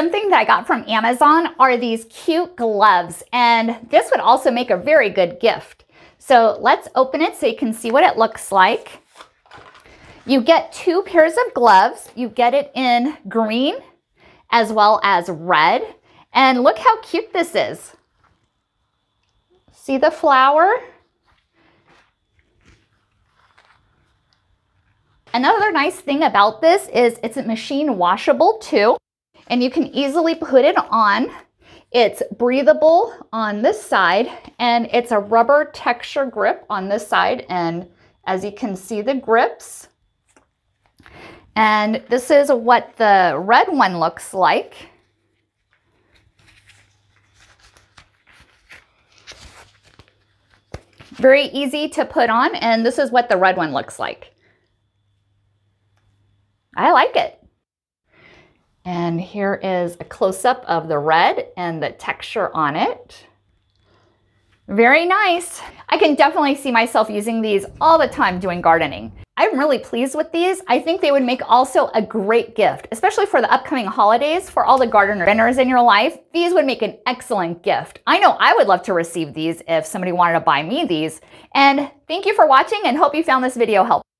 Something that I got from Amazon are these cute gloves, and this would also make a very good gift. So let's open it so you can see what it looks like. You get 2 pairs of gloves. You get it in green as well as red. And look how cute this is. See the flower? Another nice thing about this is it's a machine washable too, and you can easily put it on. It's breathable on this side, and it's a rubber texture grip on this side, and as you can see, the grips. And this is what the red one looks like. Very easy to put on, and this is what the red one looks like. I like it. And here is a close-up of the red and the texture on it. Very nice. I can definitely see myself using these all the time doing gardening. I'm really pleased with these. I think they would make also a great gift, especially for the upcoming holidays for all the gardeners in your life. These would make an excellent gift. I know I would love to receive these if somebody wanted to buy me these. And thank you for watching, and hope you found this video helpful.